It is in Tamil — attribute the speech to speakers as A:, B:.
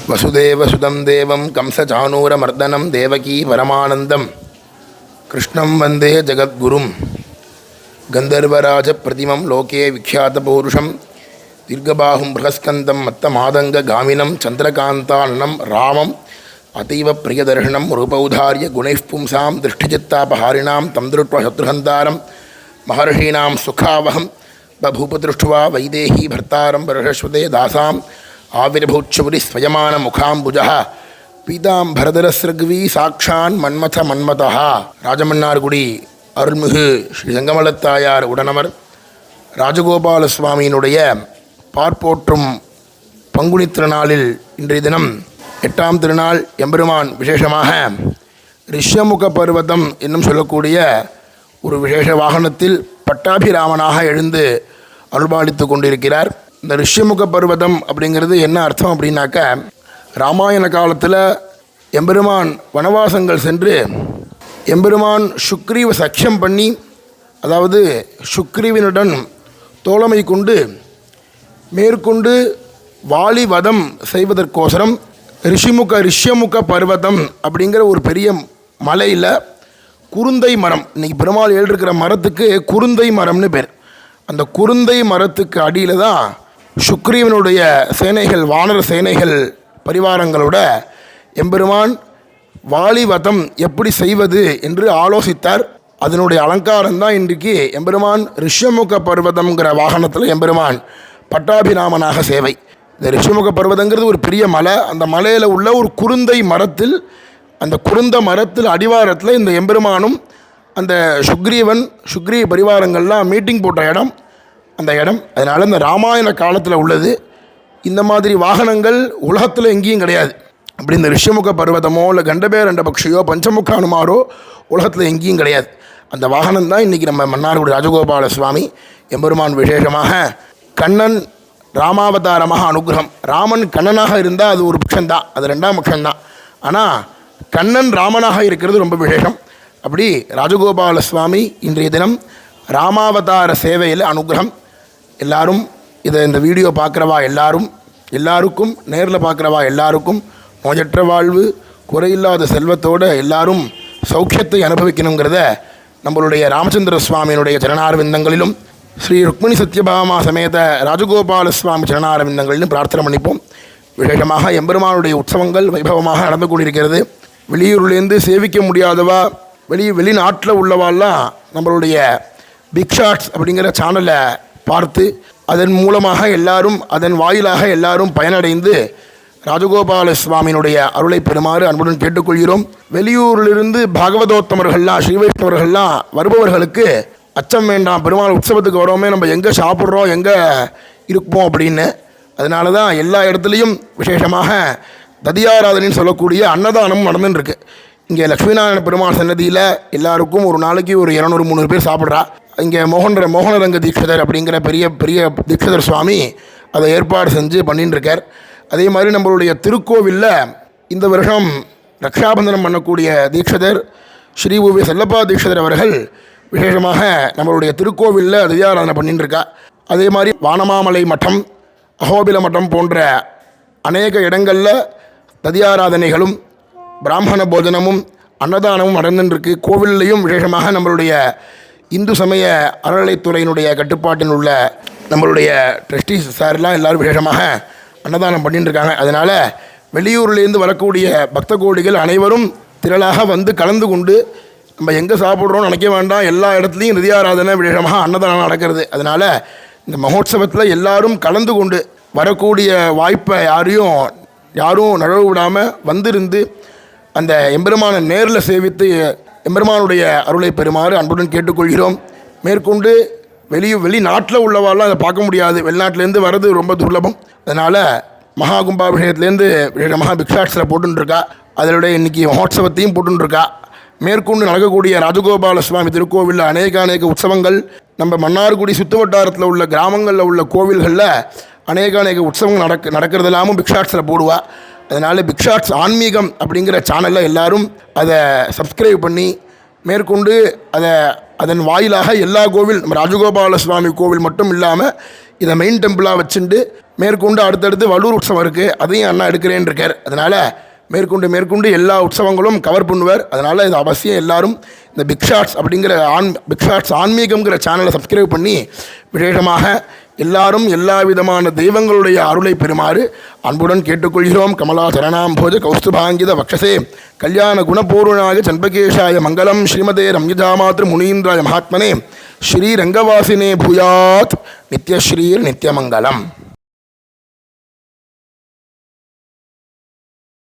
A: वसुदेवसुतं देवं कंसचाणूरमर्दनं देवकी परमानन्दं कृष्णं वन्दे जगद्गुरुं गन्धर्वराजप्रतिमं लोके विख्यातपौरुषं दीर्घबाहुं बृहस्कन्दं मत्तमादङ्गगामिनं चन्द्रकान्ताननं रामम् अतीव प्रियदर्शनं रूपौधार्य गुणैः पुंसां दृष्टिचित्तापहारिणां तं दृष्ट्वा शत्रुहन्तारं महर्षीणां सुखावहं बभूपदृष्ट्वा वैदेही भर्तारं बर्हस्वते दासाम् आविर्भूच्छुरि स्वयमान मुखाम्बुजः पीताम्बरधरस्रग्वी साक्षान् मन्मथ मन्मतः ராஜமன்னார்குடி அருள்மிகு ஸ்ரீ செங்கமலத்தாயார் உடனவர் ராஜகோபால சுவாமியினுடைய பார்ப்போற்றும் பங்குனி திருநாளில் இன்றைய தினம் 8ஆம் திருநாள் எம்பெருமான் விசேஷமாக ரிஷ்யமுக பர்வதம் என்னும் சொல்லக்கூடிய ஒரு விசேஷ வாகனத்தில் பட்டாபிராமனாக எழுந்து அருள்பாலித்து கொண்டிருக்கிறார். இந்த ரிஷ்யமுக பர்வதம் அப்படிங்கிறது என்ன அர்த்தம் அப்படின்னாக்க, ராமாயண காலத்தில் எம்பெருமான் வனவாசங்கள் சென்று எம்பெருமான் சுக்ரீவ சக்கியம் பண்ணி, அதாவது சுக்ரீவனுடன் தோழமை கொண்டு மேற்கொண்டு வாலி வதம் செய்வதற்கோசரம் ரிஷ்யமுக பர்வதம் அப்படிங்கிற ஒரு பெரிய மலையில் குருந்தை மரம், இன்றைக்கி பெருமாள் எழுதிருக்கிற மரத்துக்கு குருந்தை மரம்னு பேர். அந்த குருந்தை மரத்துக்கு அடியில் தான் சுக்ரீவனுடைய சேனைகள், வானர சேனைகள் பரிவாரங்களோட எம்பெருமான் வாலிவதம் எப்படி செய்வது என்று ஆலோசித்தார். அதனுடைய அலங்காரம் தான் இன்றைக்கு எம்பெருமான் ரிஷ்யமுக பர்வதம்ங்கிற வாகனத்தில் எம்பெருமான் பட்டாபிராமனாக சேவை. இந்த ரிஷ்யமுக பர்வதங்கிறது ஒரு பெரிய மலை. அந்த மலையில் உள்ள ஒரு குருந்தை மரத்தில், அந்த குருந்த மரத்தில் அடிவாரத்தில் இந்த எம்பெருமானும் அந்த சுக்ரீவ பரிவாரங்கள்லாம் மீட்டிங் போட்ட இடம் அந்த இடம். அதனால் இந்த ராமாயண காலத்தில் உள்ளது. இந்த மாதிரி வாகனங்கள் உலகத்தில் எங்கேயும் கிடையாது. அப்படி இந்த ரிஷ்யமுக பர்வதமோ இல்லை கண்டபேரண்ட பக்ஷியோ பஞ்சமுக அனுமாரோ உலகத்தில் எங்கேயும் கிடையாது. அந்த வாகனம் தான் இன்றைக்கி நம்ம மன்னார்குடி ராஜகோபால சுவாமி எம்பெருமான் விசேஷமாக கண்ணன் ராமாவதாரமாக அனுகிரகம். ராமன் கண்ணனாக இருந்தால் அது ஒரு பட்சம்தான், அது 2ஆம் பட்சம்தான். ஆனால் கண்ணன் ராமனாக இருக்கிறது ரொம்ப விசேஷம். அப்படி ராஜகோபால சுவாமி இன்றைய தினம் ராமாவதார சேவையில் அனுகிரகம். எல்லாரும் இந்த வீடியோ பார்க்குறவா எல்லாருக்கும் நேரில் பார்க்குறவா எல்லாருக்கும் நோயற்ற வாழ்வு, குறையில்லாத செல்வத்தோடு எல்லாரும் சௌக்கியத்தை அனுபவிக்கணுங்கிறத நம்மளுடைய ராமச்சந்திர சுவாமியினுடைய சரணாரவிந்தங்களிலும் ஸ்ரீ ருக்மிணி சத்யபாமா சமேத ராஜகோபால சுவாமி சரணாரவிந்தங்களிலும் பிரார்த்தனை பண்ணிப்போம். விசேஷமாக எம்பெருமானுடைய உற்சவங்கள் வைபவமாக நடந்து கொண்டிருக்கிறது. வெளியூர்லேருந்து சேவிக்க முடியாதவா, வெளிநாட்டில் உள்ளவாலாம் நம்மளுடைய பிக் ஷாட்ஸ் அப்படிங்கிற சேனலை பார்த்து அதன் மூலமாக எல்லாரும், அதன் வாயிலாக எல்லாரும் பயனடைந்து ராஜகோபால சுவாமியினுடைய அருளை பெறுமாறு அன்புடன் கேட்டுக்கொள்கிறோம். வெளியூரிலிருந்து பாகவதோத்தமர்கள்லாம், ஸ்ரீ வைஷ்ணவர்கள்லாம் வருபவர்களுக்கு அச்சம் வேண்டாம். பெருமாள் உற்சவத்துக்கு வரோமே, நம்ம எங்கே சாப்பிட்றோம், எங்கே இருப்போம் அப்படின்னு. அதனால தான் எல்லா இடத்துலையும் விசேஷமாக ததியாராதனைன்னு சொல்லக்கூடிய அன்னதானம் நடந்துட்டுருக்கு. இங்கே லக்ஷ்மிநாராயண பெருமாள் சன்னதியில் எல்லாருக்கும் ஒரு நாளைக்கு ஒரு 200-300 பேர் சாப்பிட்றா. இங்கே மோகனரங்க தீட்சிதர் அப்படிங்கிற பெரிய தீட்சிதர் சுவாமி அதை ஏற்பாடு செஞ்சு பண்ணின்னு இருக்கார். அதே மாதிரி நம்மளுடைய திருக்கோவிலில் இந்த வருஷம் ரக்ஷாபந்தனம் பண்ணக்கூடிய தீட்சிதர் ஸ்ரீ உவே செல்லப்பா தீட்சிதர் அவர்கள் விசேஷமாக நம்மளுடைய திருக்கோவிலில் ததியாராதனை பண்ணின்னு இருக்கா. அதே மாதிரி வானமாமலை மட்டம், அகோபில மட்டம் போன்ற அநேக இடங்களில் ததியாராதனைகளும் பிராமண போஜனமும் அன்னதானமும் நடந்துருக்கு. கோவில்லையும் விசேஷமாக நம்மளுடைய இந்து சமய அறநிலைத்துறையினுடைய கட்டுப்பாட்டில் உள்ள நம்மளுடைய ட்ரஸ்டீஸ் சார்லாம் எல்லோரும் விசேஷமாக அன்னதானம் பண்ணிட்டு இருக்காங்க. அதனால் வெளியூர்லேருந்து வரக்கூடிய பக்த கோடிகள் அனைவரும் திரளாக வந்து கலந்து கொண்டு நம்ம எங்கே சாப்பிட்றோன்னு நினைக்க வேண்டாம். எல்லா இடத்துலையும் நிதியாராதனை விசேஷமாக அன்னதானம் நடக்கிறது. அதனால் இந்த மகோத்சவத்தில் எல்லாரும் கலந்து கொண்டு வரக்கூடிய வாய்ப்பை யாரும் நழுவ விடாமல் வந்திருந்து அந்த எம்பெருமானை நேரில் சேவித்து எம்பெருமானுடைய அருளை பெறுமாறு அன்புடன் கேட்டுக்கொள்கிறோம். மேற்கொண்டு வெளிநாட்டில் உள்ளவாலாம் அதை பார்க்க முடியாது. வெளிநாட்டிலேருந்து வர்றது ரொம்ப துர்லபம். அதனால் மகா கும்பாபிஷேகத்துலேருந்து மகா பிக்ஷாட்ஸில் போட்டுருக்கா. அதனுடைய இன்றைக்கி மகோத்சவத்தையும் போட்டுருக்கா. மேற்கொண்டு நடக்கக்கூடிய ராஜகோபால சுவாமி திருக்கோவிலில் அநேக உற்சவங்கள், நம்ம மன்னார்குடி சுற்று வட்டாரத்தில் உள்ள கிராமங்களில் உள்ள கோவில்களில் அநேக உற்சவங்கள் நடக்கிறது இல்லாமல் பிக்ஷாட்ஸில் போடுவா. அதனால் பிக்ஷாட்ஸ் ஆன்மீகம் அப்படிங்கிற சேனலில் எல்லோரும் அதை சப்ஸ்கிரைப் பண்ணி மேற்கொண்டு அதன் வாயிலாக எல்லா கோவில், நம்ம ராஜகோபால சுவாமி கோவில் மட்டும் இல்லாமல் இதை மெயின் டெம்பிளாக வச்சுட்டு மேற்கொண்டு அடுத்தடுத்து வள்ளூர் உற்சவம் இருக்குது, அதையும் அண்ணா எடுக்கிறேன்னு இருக்கார். அதனால் மேற்கொண்டு எல்லா உற்சவங்களும் கவர் பண்ணுவார். அதனால் இது அவசியம் எல்லாரும் இந்த பிக் ஷாட்ஸ் அப்படிங்கிற பிக் ஷாட்ஸ் ஆன்மீகம்ங்கிற சேனலை சப்ஸ்கிரைப் பண்ணி விசேஷமாக எல்லாரும் எல்லா விதமான தெய்வங்களுடைய அருளை பெறுமாறு அன்புடன் கேட்டுக்கொள்கிறோம். கமலா சரணாம்போஜ கௌஸ்துபாங்கித வக்ஷசே கல்யாண குணபூர்ணாய சண்பகேஷாய மங்களம் ஸ்ரீமதே ரம்யஜாமாத்ரு முனீந்திராய மகாத்மனே ஸ்ரீரங்கவாசினே பூயாத் நித்யஸ்ரீர் நித்யமங்கலம்.